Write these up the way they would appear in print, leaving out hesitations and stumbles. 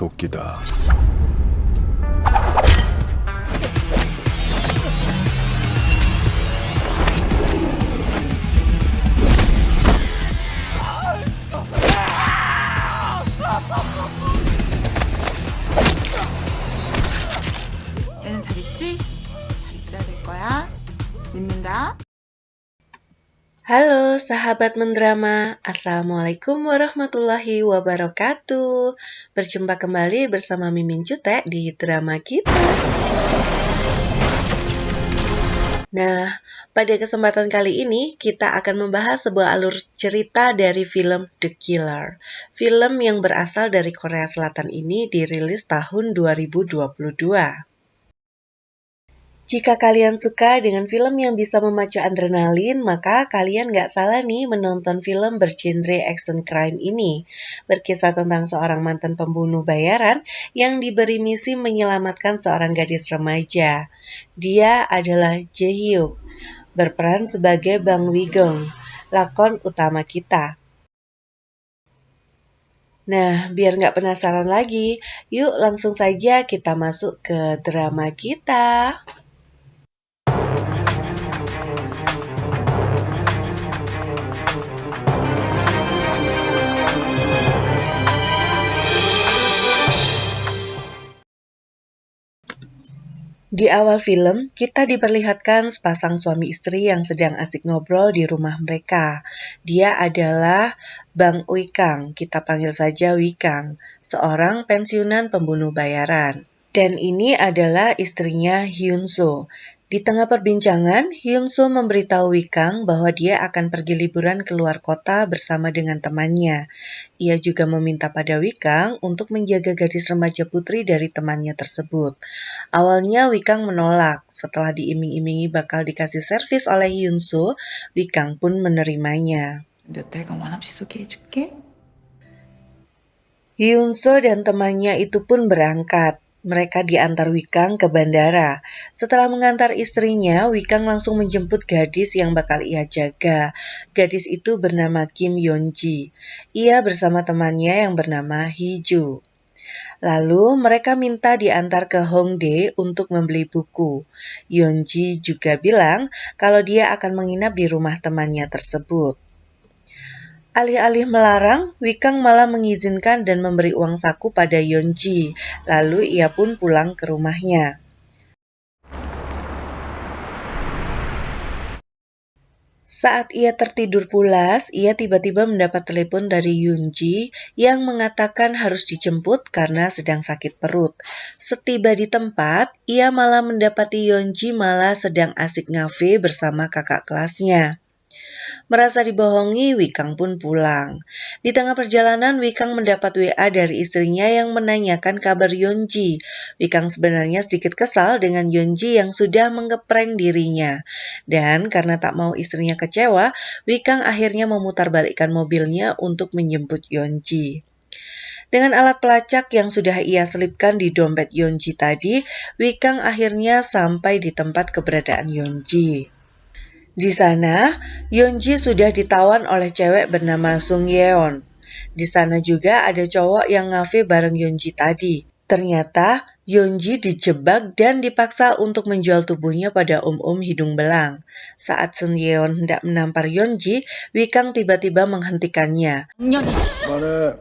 도끼다. 얘는 잘 있지? 잘 있어야 될 거야. 믿는다. Halo sahabat mendrama, Assalamualaikum warahmatullahi wabarakatuh. Berjumpa kembali bersama Mimin Cutek di drama kita. Nah, pada kesempatan kali ini kita akan membahas sebuah alur cerita dari film The Killer. Film yang berasal dari Korea Selatan ini dirilis tahun 2022. Jika kalian suka dengan film yang bisa memacu adrenalin, maka kalian gak salah nih menonton film bergenre action crime ini. Berkisah tentang seorang mantan pembunuh bayaran yang diberi misi menyelamatkan seorang gadis remaja. Dia adalah Jae-hyuk, berperan sebagai Bang Wi-gong, lakon utama kita. Nah, biar gak penasaran lagi, yuk langsung saja kita masuk ke drama kita. Di awal film, kita diperlihatkan sepasang suami istri yang sedang asik ngobrol di rumah mereka. Dia adalah Bang Wi-kang, kita panggil saja Wi-kang, seorang pensiunan pembunuh bayaran. Dan ini adalah istrinya Hyun-soo. Di tengah perbincangan, Hyun-soo memberitahu Wi-kang bahwa dia akan pergi liburan keluar kota bersama dengan temannya. Ia juga meminta pada Wi-kang untuk menjaga gadis remaja putri dari temannya tersebut. Awalnya Wi-kang menolak, setelah diiming-imingi bakal dikasih servis oleh Hyun-soo, Wi-kang pun menerimanya. 몇 달간 없이 소개해줄게. Hyun-soo dan temannya itu pun berangkat. Mereka diantar Wi-kang ke bandara. Setelah mengantar istrinya, Wi-kang langsung menjemput gadis yang bakal ia jaga. Gadis itu bernama Kim Yeon-ji. Ia bersama temannya yang bernama Hee-ju. Lalu mereka minta diantar ke Hongdae untuk membeli buku. Yeon-ji juga bilang kalau dia akan menginap di rumah temannya tersebut. Alih-alih melarang, Wi-kang malah mengizinkan dan memberi uang saku pada Yeon-ji. Lalu ia pun pulang ke rumahnya. Saat ia tertidur pulas, ia tiba-tiba mendapat telepon dari Yoon-ji yang mengatakan harus dijemput karena sedang sakit perut. Setiba di tempat, ia malah mendapati Yeon-ji malah sedang asik ngafe bersama kakak kelasnya. Merasa dibohongi, Wi-kang pun pulang. Di tengah perjalanan, Wi-kang mendapat WA dari istrinya yang menanyakan kabar Yeon-ji. Wi-kang sebenarnya sedikit kesal dengan Yeon-ji yang sudah mengeprank dirinya. Dan karena tak mau istrinya kecewa, Wi-kang akhirnya memutarbalikkan mobilnya untuk menjemput Yeon-ji. Dengan alat pelacak yang sudah ia selipkan di dompet Yeon-ji tadi, Wi-kang akhirnya sampai di tempat keberadaan Yeon-ji. Di sana, Yeon-ji sudah ditawan oleh cewek bernama Sung Yeon. Di sana juga ada cowok yang ngafe bareng Yeon-ji tadi. Ternyata, Yeon-ji dijebak dan dipaksa untuk menjual tubuhnya pada om-om hidung belang. Saat Sung Yeon hendak menampar Yeon-ji, Wi-kang tiba-tiba menghentikannya. 말해.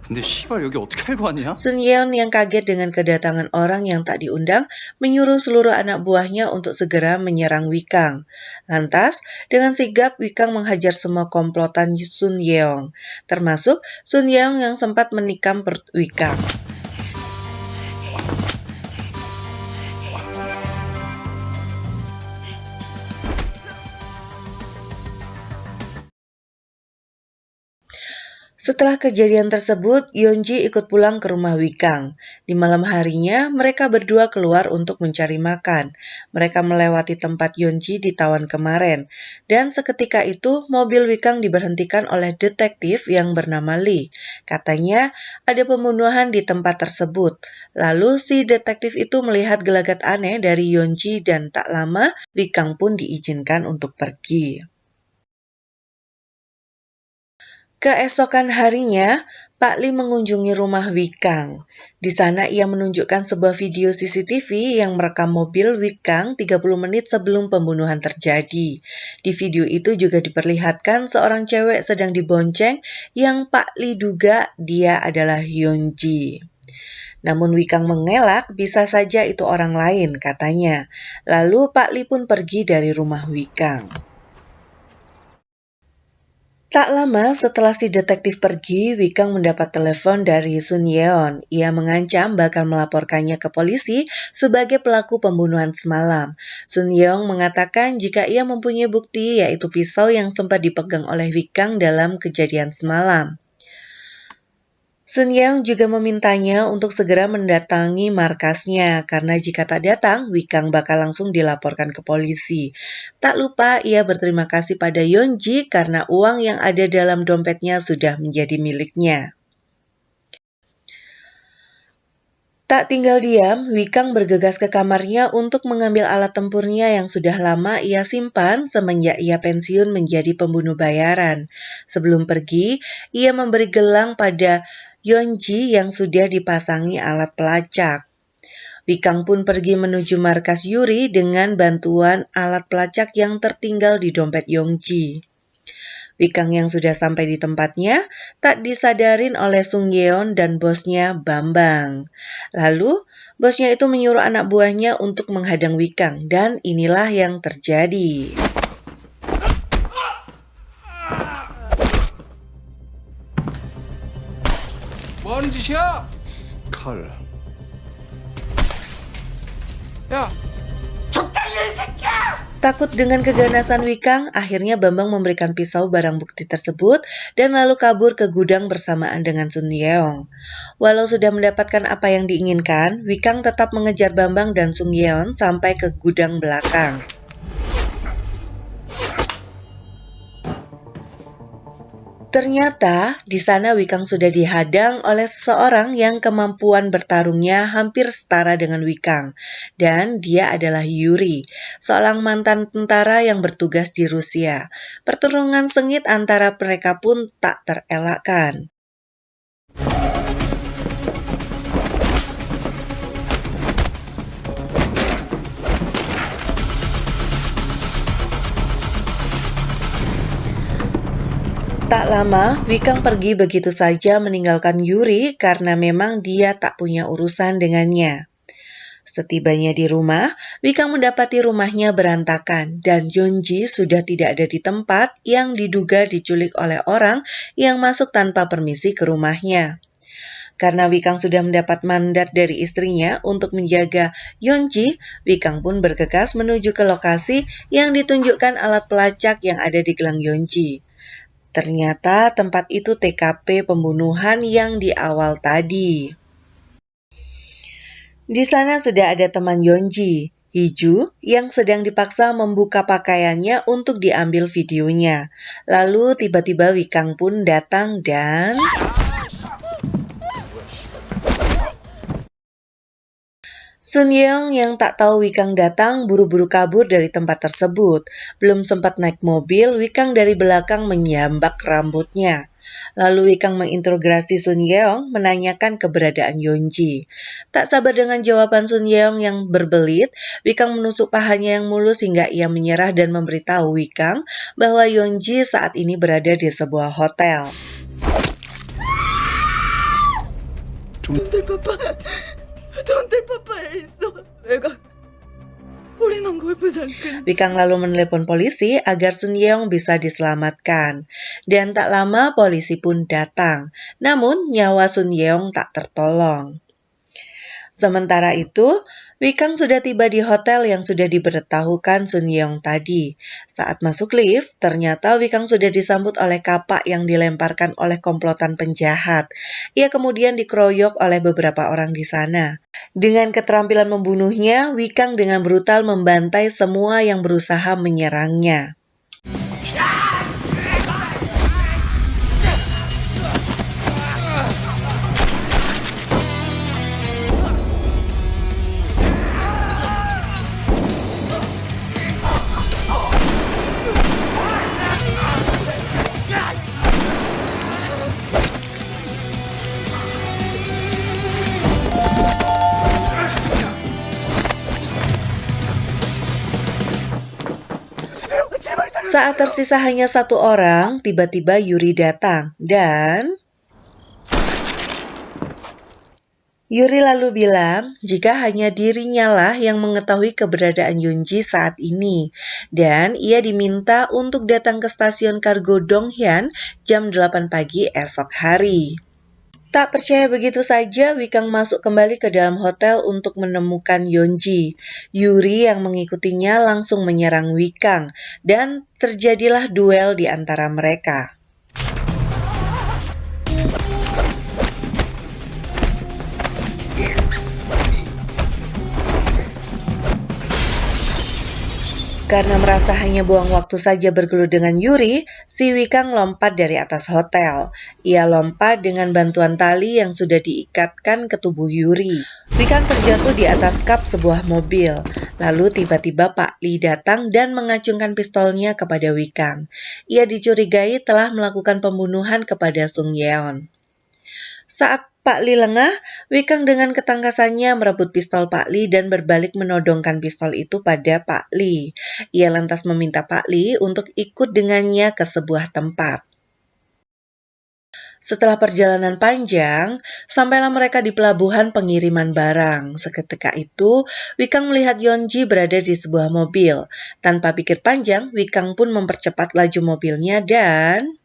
근데 씨발 여기 어떻게 알고 왔냐? Sung Yeon yang kaget dengan kedatangan orang yang tak diundang menyuruh seluruh anak buahnya untuk segera menyerang Wi-kang. Lantas, dengan sigap Wi-kang menghajar semua komplotan Sun Yeong, termasuk Sun Yeong yang sempat menikam perut Wi-kang. Setelah kejadian tersebut, Yeon-ji ikut pulang ke rumah Wi-kang. Di malam harinya, mereka berdua keluar untuk mencari makan. Mereka melewati tempat Yeon-ji ditawan kemarin. Dan seketika itu, mobil Wi-kang diberhentikan oleh detektif yang bernama Lee. Katanya, ada pembunuhan di tempat tersebut. Lalu si detektif itu melihat gelagat aneh dari Yeon-ji dan tak lama, Wi-kang pun diizinkan untuk pergi. Keesokan harinya, Pak Li mengunjungi rumah Wikang. Di sana ia menunjukkan sebuah video CCTV yang merekam mobil Wikang 30 menit sebelum pembunuhan terjadi. Di video itu juga diperlihatkan seorang cewek sedang dibonceng yang Pak Li duga dia adalah Hyunji. Namun Wikang mengelak, bisa saja itu orang lain katanya. Lalu Pak Li pun pergi dari rumah Wikang. Tak lama setelah si detektif pergi, Wikang mendapat telepon dari Sun Yeon. Ia mengancam bakal melaporkannya ke polisi sebagai pelaku pembunuhan semalam. Sun Yeon mengatakan jika ia mempunyai bukti, yaitu pisau yang sempat dipegang oleh Wikang dalam kejadian semalam. Sun Yeon juga memintanya untuk segera mendatangi markasnya, karena jika tak datang, Wikang bakal langsung dilaporkan ke polisi. Tak lupa ia berterima kasih pada Yeonji karena uang yang ada dalam dompetnya sudah menjadi miliknya. Tak tinggal diam, Wikang bergegas ke kamarnya untuk mengambil alat tempurnya yang sudah lama ia simpan semenjak ia pensiun menjadi pembunuh bayaran. Sebelum pergi, ia memberi gelang pada Yeonji yang sudah dipasangi alat pelacak. Wikang pun pergi menuju markas Yuri dengan bantuan alat pelacak yang tertinggal di dompet Yeonji. Wikang yang sudah sampai di tempatnya tak disadarin oleh Sung Yeon dan bosnya Bambang. Lalu bosnya itu menyuruh anak buahnya untuk menghadang Wikang dan inilah yang terjadi. 뭐 하는 짓이야? 칼. 야, 적당히 해, 새끼야! Takut dengan keganasan Wikang, akhirnya Bambang memberikan pisau barang bukti tersebut dan lalu kabur ke gudang bersamaan dengan Sun Yeon. Walau sudah mendapatkan apa yang diinginkan, Wikang tetap mengejar Bambang dan Sung Yeon sampai ke gudang belakang. Ternyata di sana Wikang sudah dihadang oleh seseorang yang kemampuan bertarungnya hampir setara dengan Wikang. Dan dia adalah Yuri, seorang mantan tentara yang bertugas di Rusia. Pertarungan sengit antara mereka pun tak terelakkan. Tak lama, Wikang pergi begitu saja meninggalkan Yuri karena memang dia tak punya urusan dengannya. Setibanya di rumah, Wikang mendapati rumahnya berantakan dan Yeonji sudah tidak ada di tempat yang diduga diculik oleh orang yang masuk tanpa permisi ke rumahnya. Karena Wikang sudah mendapat mandat dari istrinya untuk menjaga Yeonji, Wikang pun bergegas menuju ke lokasi yang ditunjukkan alat pelacak yang ada di gelang Yeonji. Ternyata tempat itu TKP pembunuhan yang di awal tadi. Di sana sudah ada teman Yeonji, Hiju, yang sedang dipaksa membuka pakaiannya untuk diambil videonya. Lalu tiba-tiba Wikang pun datang dan... Sun Yeon yang tak tahu Wikang datang buru-buru kabur dari tempat tersebut. Belum sempat naik mobil, Wikang dari belakang menyambak rambutnya. Lalu Wikang menginterogasi Sun Yeon menanyakan keberadaan Yeonji. Tak sabar dengan jawaban Sun Yeon yang berbelit, Wikang menusuk pahanya yang mulus hingga ia menyerah dan memberitahu Wikang bahwa Yeonji saat ini berada di sebuah hotel. Wikang lalu menelepon polisi agar Sun Yeon bisa diselamatkan. Dan tak lama polisi pun datang. Namun nyawa Sun Yeon tak tertolong. Sementara itu, Wikang sudah tiba di hotel yang sudah diberitahukan Sun Yeon tadi. Saat masuk lift, ternyata Wikang sudah disambut oleh kapak yang dilemparkan oleh komplotan penjahat. Ia kemudian dikeroyok oleh beberapa orang di sana. Dengan keterampilan membunuhnya, Wikang dengan brutal membantai semua yang berusaha menyerangnya. Saat tersisa hanya satu orang, tiba-tiba Yuri datang dan Yuri lalu bilang jika hanya dirinya lah yang mengetahui keberadaan Yunji saat ini dan ia diminta untuk datang ke stasiun kargo Donghyun jam 8 pagi esok hari. Tak percaya begitu saja, Wikang masuk kembali ke dalam hotel untuk menemukan Yonji. Yuri yang mengikutinya langsung menyerang Wikang dan terjadilah duel di antara mereka. Karena merasa hanya buang waktu saja bergelut dengan Yuri, si Wikang lompat dari atas hotel. Ia lompat dengan bantuan tali yang sudah diikatkan ke tubuh Yuri. Wikang terjatuh di atas kap sebuah mobil. Lalu tiba-tiba Pak Lee datang dan mengacungkan pistolnya kepada Wikang. Ia dicurigai telah melakukan pembunuhan kepada Sung Yeon. Saat Pak Lee lengah, Wikang dengan ketangkasannya merebut pistol Pak Lee dan berbalik menodongkan pistol itu pada Pak Lee. Ia lantas meminta Pak Lee untuk ikut dengannya ke sebuah tempat. Setelah perjalanan panjang, sampailah mereka di pelabuhan pengiriman barang. Seketika itu, Wikang melihat Yonji berada di sebuah mobil. Tanpa pikir panjang, Wikang pun mempercepat laju mobilnya dan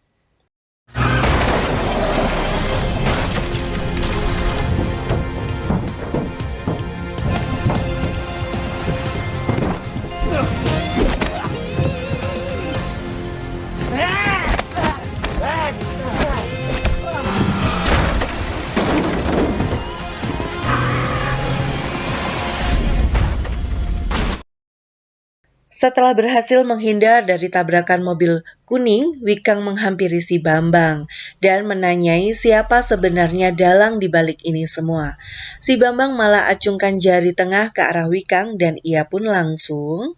setelah berhasil menghindar dari tabrakan mobil kuning, Wikang menghampiri si Bambang dan menanyai siapa sebenarnya dalang di balik ini semua. Si Bambang malah acungkan jari tengah ke arah Wikang dan ia pun langsung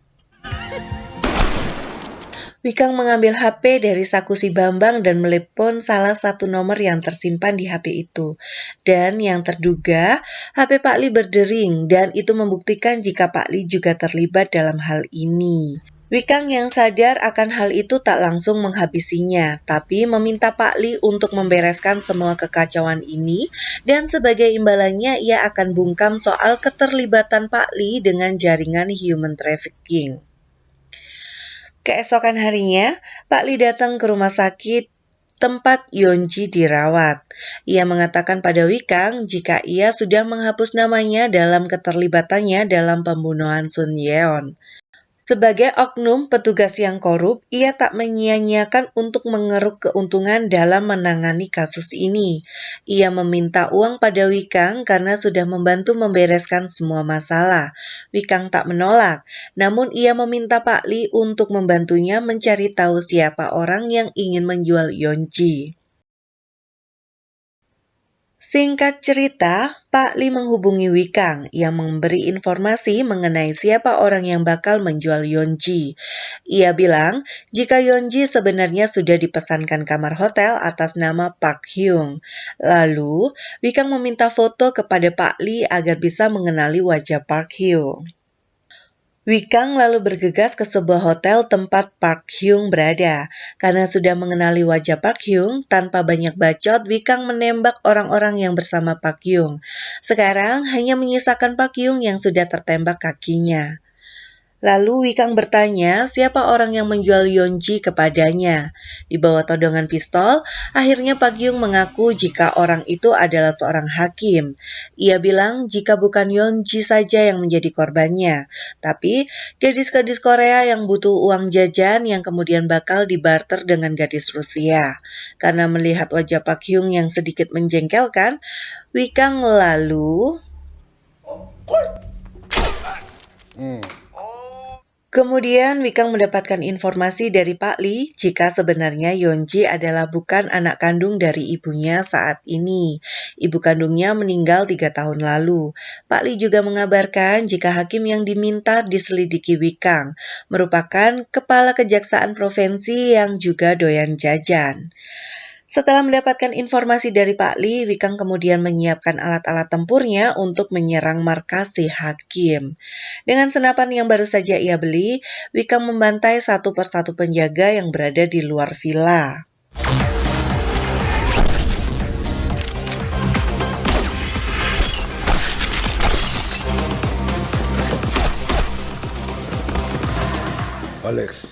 Wikang mengambil HP dari saku si Bambang dan melepon salah satu nomor yang tersimpan di HP itu. Dan yang terduga, HP Pak Lee berdering dan itu membuktikan jika Pak Lee juga terlibat dalam hal ini. Wikang yang sadar akan hal itu tak langsung menghabisinya, tapi meminta Pak Lee untuk membereskan semua kekacauan ini dan sebagai imbalannya ia akan bungkam soal keterlibatan Pak Lee dengan jaringan human trafficking. Keesokan harinya, Pak Lee datang ke rumah sakit tempat Yonji dirawat. Ia mengatakan pada Wikang jika ia sudah menghapus namanya dalam keterlibatannya dalam pembunuhan Sun Yeon. Sebagai oknum petugas yang korup, ia tak menyia-nyiakan untuk mengeruk keuntungan dalam menangani kasus ini. Ia meminta uang pada Wikang karena sudah membantu membereskan semua masalah. Wikang tak menolak, namun ia meminta Pak Lee untuk membantunya mencari tahu siapa orang yang ingin menjual Yonji. Singkat cerita, Pak Lee menghubungi Wikang yang memberi informasi mengenai siapa orang yang bakal menjual Yonji. Ia bilang jika Yonji sebenarnya sudah dipesankan kamar hotel atas nama Park Hyung. Lalu, Wikang meminta foto kepada Pak Lee agar bisa mengenali wajah Park Hyung. Wikang lalu bergegas ke sebuah hotel tempat Park Hyung berada. Karena sudah mengenali wajah Park Hyung, tanpa banyak bacot, Wikang menembak orang-orang yang bersama Park Hyung. Sekarang hanya menyisakan Park Hyung yang sudah tertembak kakinya. Lalu Wikang bertanya siapa orang yang menjual Yonji kepadanya. Di bawah todongan pistol, akhirnya Pak Hyung mengaku jika orang itu adalah seorang hakim. Ia bilang jika bukan Yonji saja yang menjadi korbannya, tapi gadis-gadis Korea yang butuh uang jajan yang kemudian bakal dibarter dengan gadis Rusia. Karena melihat wajah Pak Hyung yang sedikit menjengkelkan, Wikang lalu Kemudian Wikang mendapatkan informasi dari Pak Lee jika sebenarnya Yonji adalah bukan anak kandung dari ibunya saat ini. Ibu kandungnya meninggal 3 tahun lalu. Pak Lee juga mengabarkan jika hakim yang diminta diselidiki Wikang merupakan kepala kejaksaan provinsi yang juga doyan jajan. Setelah mendapatkan informasi dari Pak Li, Wikang kemudian menyiapkan alat-alat tempurnya untuk menyerang markas si Hakim. Dengan senapan yang baru saja ia beli, Wikang membantai satu persatu penjaga yang berada di luar villa. Alex,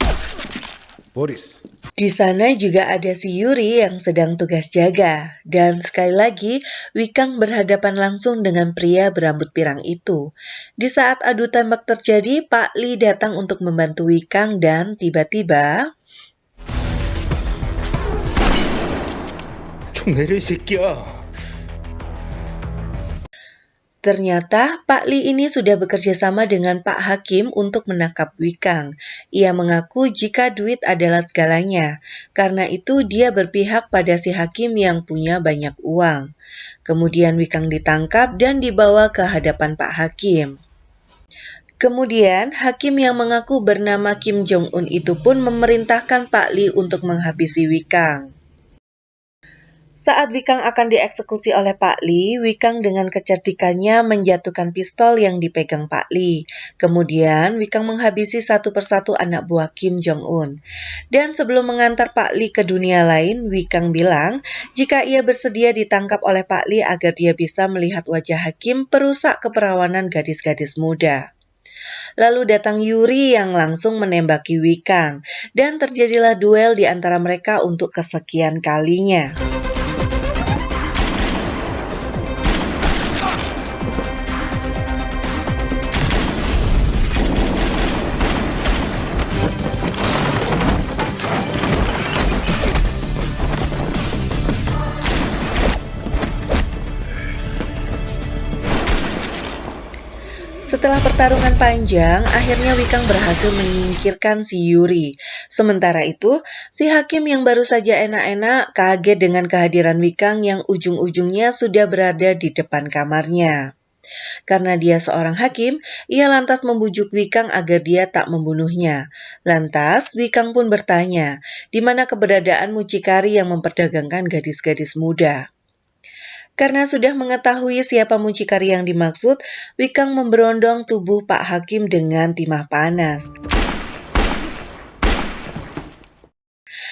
Boris. Di sana juga ada si Yuri yang sedang tugas jaga. Dan sekali lagi, Wikang berhadapan langsung dengan pria berambut pirang itu. Di saat adu tembak terjadi, Pak Li datang untuk membantu Wikang dan tiba-tiba... 총 내려 이 새끼야. Ternyata Pak Li ini sudah bekerja sama dengan Pak Hakim untuk menangkap Wikang. Ia mengaku jika duit adalah segalanya. Karena itu dia berpihak pada si Hakim yang punya banyak uang. Kemudian Wikang ditangkap dan dibawa ke hadapan Pak Hakim. Kemudian Hakim yang mengaku bernama Kim Jong-un itu pun memerintahkan Pak Li untuk menghabisi Wikang. Saat Wikang akan dieksekusi oleh Pak Li, Wikang dengan kecerdikannya menjatuhkan pistol yang dipegang Pak Li. Kemudian Wikang menghabisi satu persatu anak buah Kim Jong-un. Dan sebelum mengantar Pak Li ke dunia lain, Wikang bilang jika ia bersedia ditangkap oleh Pak Li agar dia bisa melihat wajah Hakim perusak keperawanan gadis-gadis muda. Lalu datang Yuri yang langsung menembaki Wikang, dan terjadilah duel di antara mereka untuk kesekian kalinya. Setelah pertarungan panjang, akhirnya Wikang berhasil menyingkirkan si Yuri. Sementara itu, si Hakim yang baru saja enak-enak kaget dengan kehadiran Wikang yang ujung-ujungnya sudah berada di depan kamarnya. Karena dia seorang hakim, ia lantas membujuk Wikang agar dia tak membunuhnya. Lantas, Wikang pun bertanya, di mana keberadaan mucikari yang memperdagangkan gadis-gadis muda? Karena sudah mengetahui siapa mucikari yang dimaksud, Wikang memberondong tubuh Pak Hakim dengan timah panas.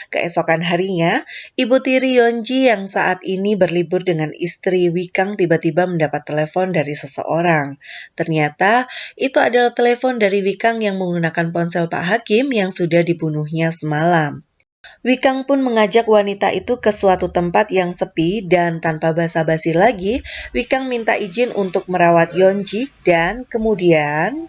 Keesokan harinya, ibu tiri Yeonji yang saat ini berlibur dengan istri Wikang tiba-tiba mendapat telepon dari seseorang. Ternyata, itu adalah telepon dari Wikang yang menggunakan ponsel Pak Hakim yang sudah dibunuhnya semalam. Wikang pun mengajak wanita itu ke suatu tempat yang sepi dan tanpa basa-basi lagi, Wikang minta izin untuk merawat Yeonji dan kemudian...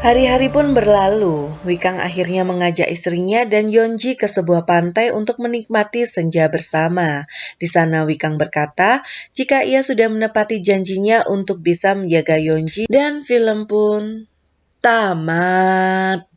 Hari-hari pun berlalu, Wikang akhirnya mengajak istrinya dan Yeonji ke sebuah pantai untuk menikmati senja bersama. Di sana Wikang berkata, jika ia sudah menepati janjinya untuk bisa menjaga Yeonji dan film pun tamat.